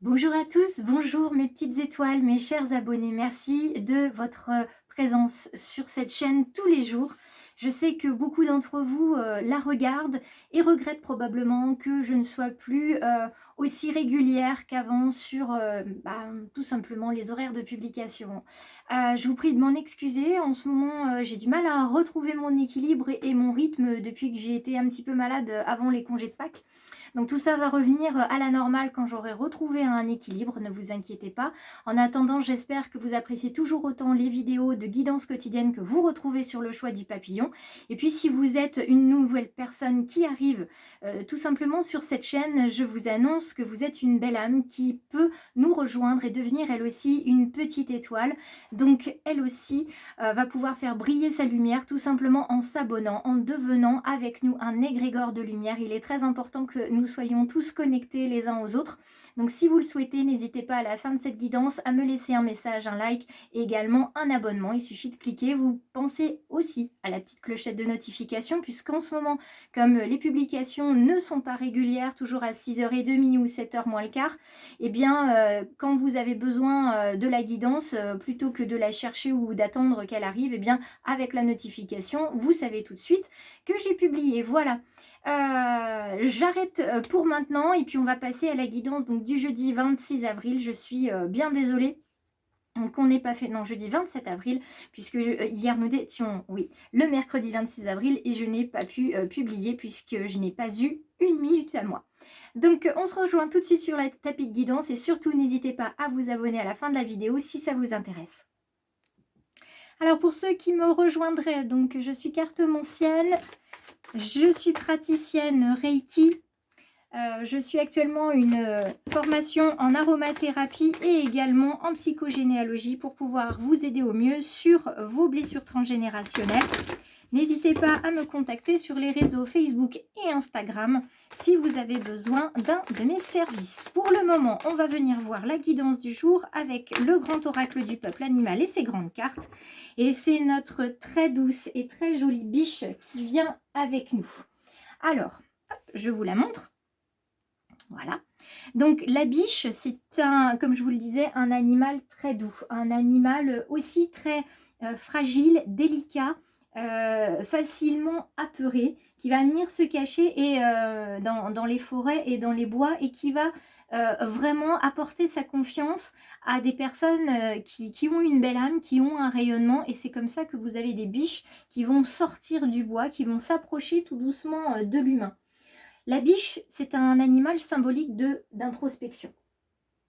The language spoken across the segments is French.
Bonjour à tous, bonjour mes petites étoiles, mes chers abonnés. Merci de votre présence sur cette chaîne tous les jours. Je sais que beaucoup d'entre vous la regardent et regrettent probablement que je ne sois plus aussi régulière qu'avant sur tout simplement les horaires de publication. Je vous prie de m'en excuser. En ce moment, j'ai du mal à retrouver mon équilibre et mon rythme depuis que j'ai été un petit peu malade avant les congés de Pâques. Donc tout ça va revenir à la normale quand j'aurai retrouvé un équilibre, ne vous inquiétez pas. En attendant, j'espère que vous appréciez toujours autant les vidéos de guidance quotidienne que vous retrouvez sur le choix du papillon. Et puis si vous êtes une nouvelle personne qui arrive tout simplement sur cette chaîne, je vous annonce que vous êtes une belle âme qui peut nous rejoindre et devenir elle aussi une petite étoile. Donc elle aussi va pouvoir faire briller sa lumière tout simplement en s'abonnant, en devenant avec nous un égrégore de lumière. Il est très important que nous soyons tous connectés les uns aux autres. Donc si vous le souhaitez, n'hésitez pas à la fin de cette guidance à me laisser un message, un like et également un abonnement. Il suffit de cliquer. Vous pensez aussi à la petite clochette de notification puisqu'en ce moment, comme les publications ne sont pas régulières, toujours à 6h30 ou 7h moins le quart, eh bien quand vous avez besoin de la guidance, plutôt que de la chercher ou d'attendre qu'elle arrive, eh bien avec la notification, vous savez tout de suite que j'ai publié. Voilà. J'arrête pour maintenant et puis on va passer à la guidance donc, du jeudi 26 avril. Je suis bien désolée qu'on n'ait pas fait, non, jeudi 27 avril, puisque hier nous étions, oui, le mercredi 26 avril et je n'ai pas pu publier puisque je n'ai pas eu une minute à moi. Donc on se rejoint tout de suite sur la tapis de guidance et surtout n'hésitez pas à vous abonner à la fin de la vidéo si ça vous intéresse. Alors pour ceux qui me rejoindraient, donc je suis cartomancienne, je suis praticienne Reiki, je suis actuellement une formation en aromathérapie et également en psychogénéalogie pour pouvoir vous aider au mieux sur vos blessures transgénérationnelles. N'hésitez pas à me contacter sur les réseaux Facebook et Instagram si vous avez besoin d'un de mes services. Pour le moment, on va venir voir la guidance du jour avec le grand oracle du peuple animal et ses grandes cartes. Et c'est notre très douce et très jolie biche qui vient avec nous. Alors, je vous la montre. Voilà. Donc la biche, c'est comme je vous le disais, un animal très doux. Un animal aussi très fragile, délicat, facilement apeuré, qui va venir se cacher dans les forêts et dans les bois et qui va vraiment apporter sa confiance à des personnes qui ont une belle âme, qui ont un rayonnement. Et c'est comme ça que vous avez des biches qui vont sortir du bois, qui vont s'approcher tout doucement de l'humain. La biche, c'est un animal symbolique d'introspection.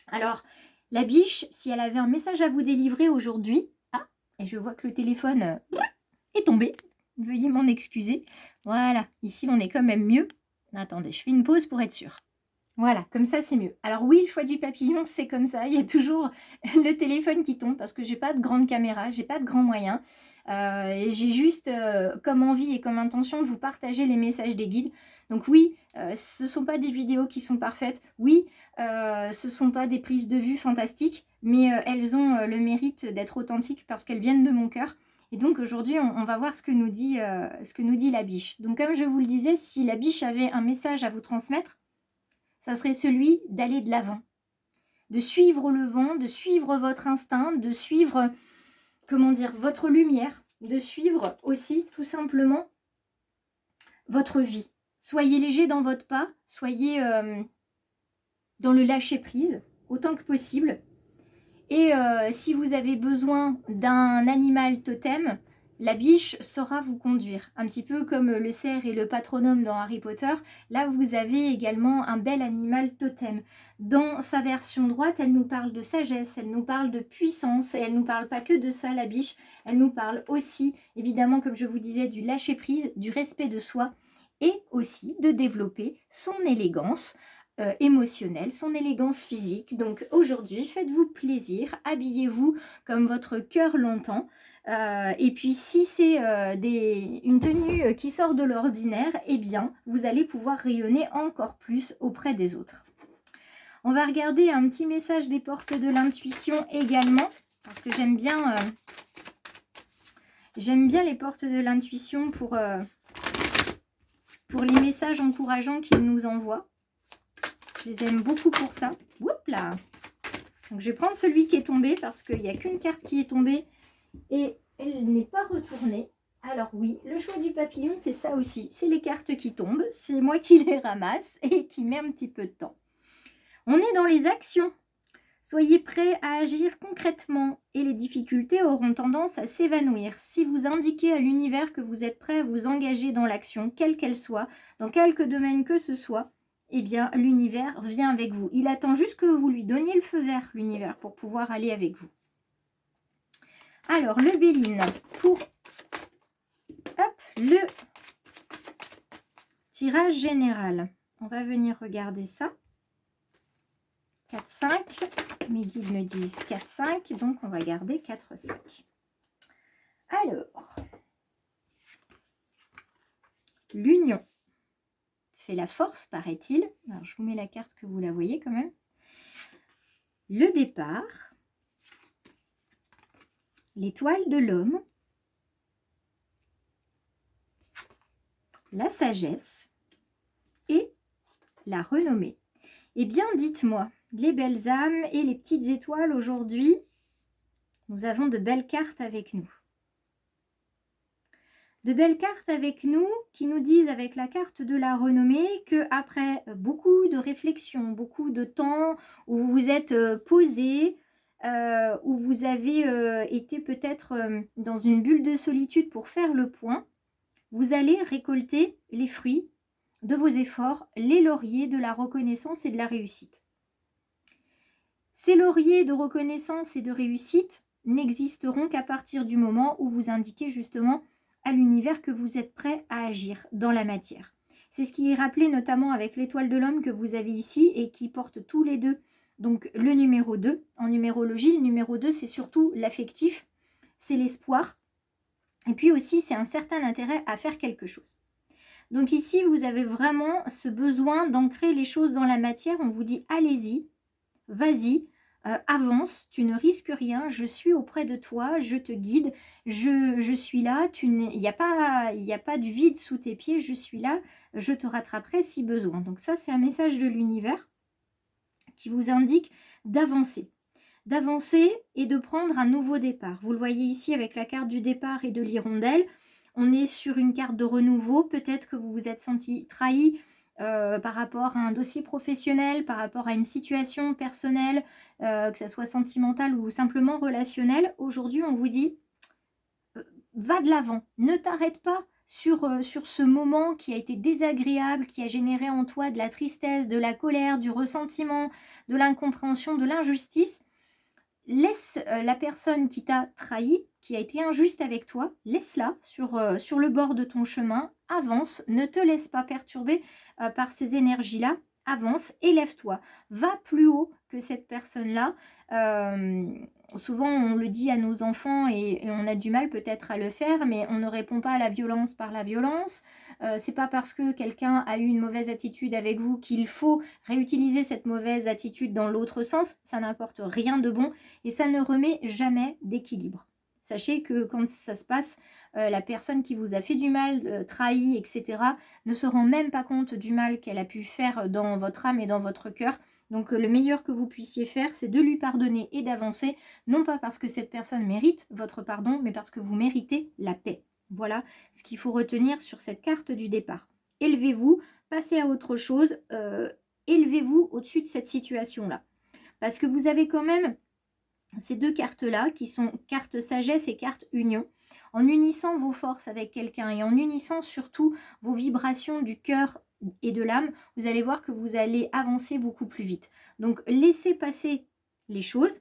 Alors, la biche, si elle avait un message à vous délivrer aujourd'hui, et je vois que le téléphone est tombé, veuillez m'en excuser. Voilà, ici on est quand même mieux. Attendez, je fais une pause pour être sûre. Voilà, comme ça c'est mieux. Alors oui, le choix du papillon, c'est comme ça. Il y a toujours le téléphone qui tombe parce que j'ai pas de grande caméra, j'ai pas de grands moyens. Et j'ai juste comme envie et comme intention de vous partager les messages des guides. Donc oui, ce ne sont pas des vidéos qui sont parfaites. Oui, ce ne sont pas des prises de vue fantastiques, mais elles ont le mérite d'être authentiques parce qu'elles viennent de mon cœur. Et donc aujourd'hui, on va voir ce que nous dit la biche. Donc comme je vous le disais, si la biche avait un message à vous transmettre, ça serait celui d'aller de l'avant, de suivre le vent, de suivre votre instinct, de suivre, comment dire, votre lumière, de suivre aussi tout simplement votre vie. Soyez léger dans votre pas, soyez dans le lâcher-prise autant que possible. Et si vous avez besoin d'un animal totem, la biche saura vous conduire. Un petit peu comme le cerf et le patronum dans Harry Potter, là vous avez également un bel animal totem. Dans sa version droite, elle nous parle de sagesse, elle nous parle de puissance, et elle ne nous parle pas que de ça, la biche, elle nous parle aussi, évidemment, comme je vous disais, du lâcher-prise, du respect de soi, et aussi de développer son élégance, émotionnelle, son élégance physique. Donc aujourd'hui, faites-vous plaisir, habillez-vous comme votre cœur l'entend. Et puis si c'est une tenue qui sort de l'ordinaire, eh bien, vous allez pouvoir rayonner encore plus auprès des autres. On va regarder un petit message des portes de l'intuition également, parce que j'aime bien les portes de l'intuition pour les messages encourageants qu'ils nous envoient. Je les aime beaucoup pour ça. Oups là. Donc, je vais prendre celui qui est tombé parce qu'il n'y a qu'une carte qui est tombée et elle n'est pas retournée. Alors oui, le choix du papillon, c'est ça aussi. C'est les cartes qui tombent. C'est moi qui les ramasse et qui met un petit peu de temps. On est dans les actions. Soyez prêts à agir concrètement et les difficultés auront tendance à s'évanouir. Si vous indiquez à l'univers que vous êtes prêt à vous engager dans l'action, quelle qu'elle soit, dans quelque domaine que ce soit, eh bien l'univers vient avec vous. Il attend juste que vous lui donniez le feu vert, l'univers, pour pouvoir aller avec vous. Alors, le Béline, pour le tirage général. On va venir regarder ça. 4, 5. Mes guides me disent 4, 5. Donc, on va garder 4, 5. Alors, l'union fait la force, paraît-il. Alors, je vous mets la carte que vous la voyez quand même. Le départ. L'étoile de l'homme. La sagesse. Et la renommée. Eh bien, dites-moi, les belles âmes et les petites étoiles aujourd'hui, nous avons de belles cartes avec nous. De belles cartes avec nous qui nous disent avec la carte de la renommée que après beaucoup de réflexion, beaucoup de temps où vous vous êtes posé, où vous avez été peut-être dans une bulle de solitude pour faire le point, vous allez récolter les fruits de vos efforts, les lauriers de la reconnaissance et de la réussite. Ces lauriers de reconnaissance et de réussite n'existeront qu'à partir du moment où vous indiquez justement à l'univers que vous êtes prêt à agir dans la matière. C'est ce qui est rappelé notamment avec l'étoile de l'homme que vous avez ici et qui porte tous les deux. Donc le numéro 2 en numérologie, le numéro 2 c'est surtout l'affectif, c'est l'espoir et puis aussi c'est un certain intérêt à faire quelque chose. Donc ici vous avez vraiment ce besoin d'ancrer les choses dans la matière, on vous dit allez-y, vas-y, avance, tu ne risques rien, je suis auprès de toi, je te guide, je suis là, il n'y a pas du vide sous tes pieds, je suis là, je te rattraperai si besoin. Donc ça, c'est un message de l'univers qui vous indique d'avancer et de prendre un nouveau départ. Vous le voyez ici avec la carte du départ et de l'hirondelle, on est sur une carte de renouveau, peut-être que vous vous êtes senti trahi, par rapport à un dossier professionnel, par rapport à une situation personnelle, que ce soit sentimentale ou simplement relationnelle. Aujourd'hui, on vous dit, va de l'avant, ne t'arrête pas sur ce moment qui a été désagréable, qui a généré en toi de la tristesse, de la colère, du ressentiment, de l'incompréhension, de l'injustice. Laisse la personne qui t'a trahi, qui a été injuste avec toi, laisse-la sur le bord de ton chemin, avance, ne te laisse pas perturber par ces énergies-là, avance, élève-toi, va plus haut que cette personne-là. Souvent on le dit à nos enfants et on a du mal peut-être à le faire, mais on ne répond pas à la violence par la violence. C'est pas parce que quelqu'un a eu une mauvaise attitude avec vous qu'il faut réutiliser cette mauvaise attitude dans l'autre sens. Ça n'apporte rien de bon et ça ne remet jamais d'équilibre. Sachez que quand ça se passe, la personne qui vous a fait du mal, trahi, etc., ne se rend même pas compte du mal qu'elle a pu faire dans votre âme et dans votre cœur. Donc le meilleur que vous puissiez faire, c'est de lui pardonner et d'avancer, non pas parce que cette personne mérite votre pardon, mais parce que vous méritez la paix. Voilà ce qu'il faut retenir sur cette carte du départ. Élevez-vous, passez à autre chose, élevez-vous au-dessus de cette situation-là. Parce que vous avez quand même ces deux cartes-là, qui sont carte sagesse et carte union. En unissant vos forces avec quelqu'un et en unissant surtout vos vibrations du cœur et de l'âme, vous allez voir que vous allez avancer beaucoup plus vite. Donc laissez passer les choses.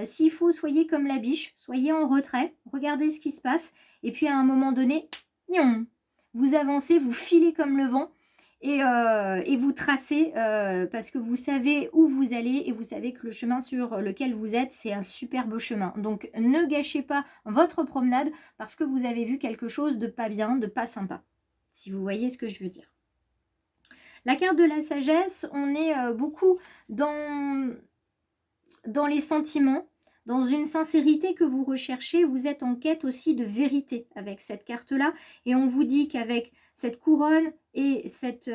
S'il faut, soyez comme la biche, soyez en retrait, regardez ce qui se passe, et puis à un moment donné, vous avancez, vous filez comme le vent, et vous tracez parce que vous savez où vous allez et vous savez que le chemin sur lequel vous êtes, c'est un superbe chemin. Donc ne gâchez pas votre promenade parce que vous avez vu quelque chose de pas bien, de pas sympa, si vous voyez ce que je veux dire. La carte de la sagesse, on est beaucoup dans les sentiments, dans une sincérité que vous recherchez. Vous êtes en quête aussi de vérité avec cette carte-là. Et on vous dit qu'avec cette couronne et cette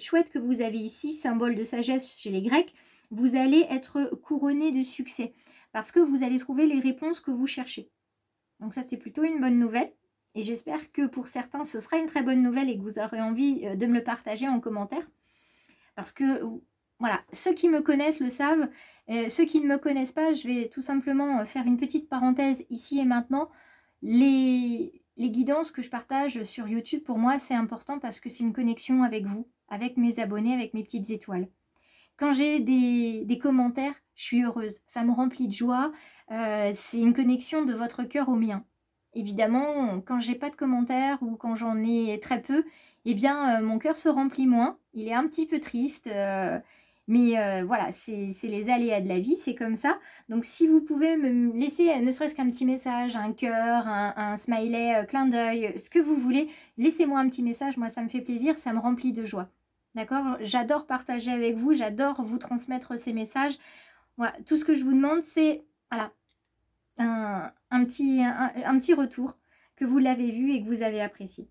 chouette que vous avez ici, symbole de sagesse chez les Grecs, vous allez être couronné de succès parce que vous allez trouver les réponses que vous cherchez. Donc ça, c'est plutôt une bonne nouvelle. Et j'espère que pour certains, ce sera une très bonne nouvelle et que vous aurez envie de me le partager en commentaire. Parce que, voilà, ceux qui me connaissent le savent. Ceux qui ne me connaissent pas, je vais tout simplement faire une petite parenthèse ici et maintenant. Les guidances que je partage sur YouTube, pour moi, c'est important parce que c'est une connexion avec vous, avec mes abonnés, avec mes petites étoiles. Quand j'ai des commentaires, je suis heureuse. Ça me remplit de joie. C'est une connexion de votre cœur au mien. Évidemment, quand j'ai pas de commentaires ou quand j'en ai très peu, eh bien, mon cœur se remplit moins. Il est un petit peu triste. Mais voilà, c'est les aléas de la vie, c'est comme ça. Donc si vous pouvez me laisser ne serait-ce qu'un petit message, un cœur, un smiley, clin d'œil, ce que vous voulez, laissez-moi un petit message, moi ça me fait plaisir, ça me remplit de joie. D'accord? J'adore partager avec vous, j'adore vous transmettre ces messages. Voilà, tout ce que je vous demande, c'est voilà, un petit retour, que vous l'avez vu et que vous avez apprécié.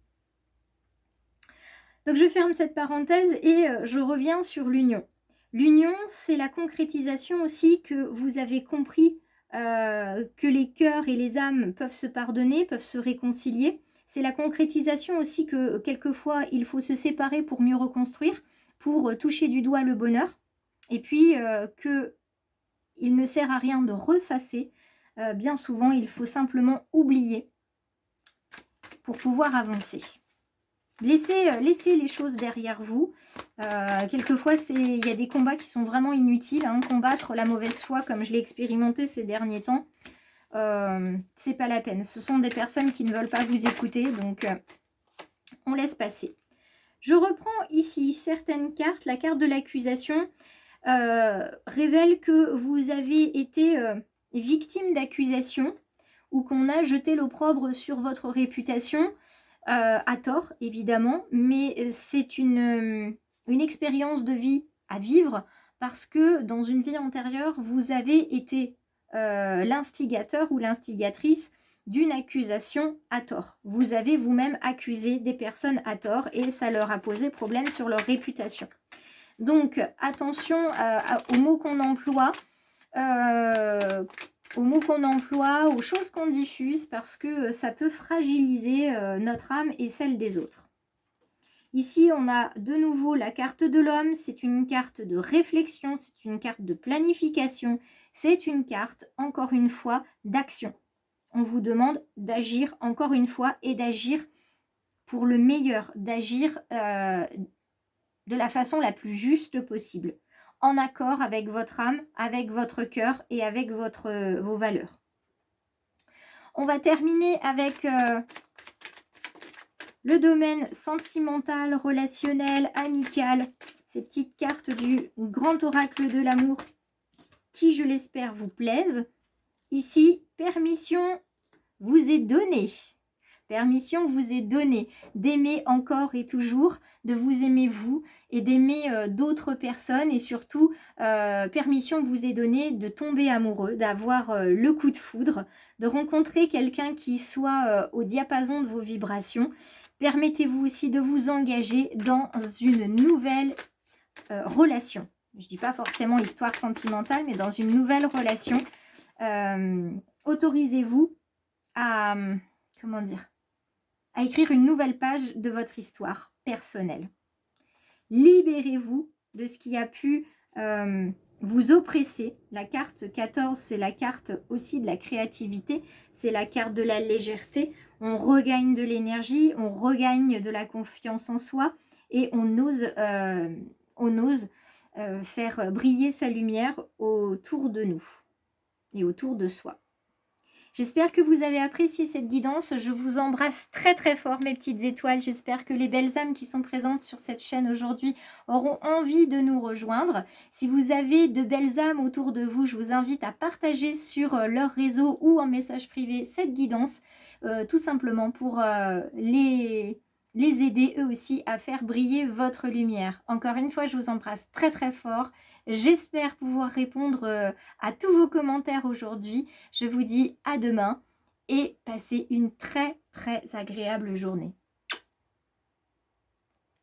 Donc je ferme cette parenthèse et je reviens sur l'union. L'union, c'est la concrétisation aussi que vous avez compris que les cœurs et les âmes peuvent se pardonner, peuvent se réconcilier. C'est la concrétisation aussi que quelquefois il faut se séparer pour mieux reconstruire, pour toucher du doigt le bonheur. Et puis qu'il ne sert à rien de ressasser. Bien souvent, il faut simplement oublier pour pouvoir avancer. Laissez les choses derrière vous. Quelquefois, il y a des combats qui sont vraiment inutiles. Hein. Combattre la mauvaise foi, comme je l'ai expérimenté ces derniers temps, c'est pas la peine. Ce sont des personnes qui ne veulent pas vous écouter, donc on laisse passer. Je reprends ici certaines cartes. La carte de l'accusation révèle que vous avez été victime d'accusation ou qu'on a jeté l'opprobre sur votre réputation. À tort, évidemment, mais c'est une expérience de vie à vivre parce que dans une vie antérieure, vous avez été l'instigateur ou l'instigatrice d'une accusation à tort. Vous avez vous-même accusé des personnes à tort et ça leur a posé problème sur leur réputation. Donc, attention aux mots qu'on emploie. Aux choses qu'on diffuse, parce que ça peut fragiliser notre âme et celle des autres. Ici, on a de nouveau la carte de l'homme. C'est une carte de réflexion, c'est une carte de planification, c'est une carte, encore une fois, d'action. On vous demande d'agir, encore une fois, et d'agir pour le meilleur, d'agir de la façon la plus juste possible, en accord avec votre âme, avec votre cœur et avec vos valeurs. On va terminer avec le domaine sentimental, relationnel, amical. Ces petites cartes du grand oracle de l'amour qui, je l'espère, vous plaisent. Ici, permission vous est donnée. Permission vous est donnée d'aimer encore et toujours, de vous aimer vous et d'aimer d'autres personnes et surtout, permission vous est donnée de tomber amoureux, d'avoir le coup de foudre, de rencontrer quelqu'un qui soit au diapason de vos vibrations. Permettez-vous aussi de vous engager dans une nouvelle relation. Je ne dis pas forcément histoire sentimentale, mais dans une nouvelle relation. Autorisez-vous à, comment dire, à écrire une nouvelle page de votre histoire personnelle. Libérez-vous de ce qui a pu vous oppresser. La carte 14, c'est la carte aussi de la créativité, c'est la carte de la légèreté. On regagne de l'énergie, on regagne de la confiance en soi et on ose faire briller sa lumière autour de nous et autour de soi. J'espère que vous avez apprécié cette guidance. Je vous embrasse très très fort mes petites étoiles. J'espère que les belles âmes qui sont présentes sur cette chaîne aujourd'hui auront envie de nous rejoindre. Si vous avez de belles âmes autour de vous, je vous invite à partager sur leur réseau ou en message privé cette guidance, tout simplement pour les aider eux aussi à faire briller votre lumière. Encore une fois, je vous embrasse très très fort. J'espère pouvoir répondre à tous vos commentaires aujourd'hui. Je vous dis à demain et passez une très très agréable journée.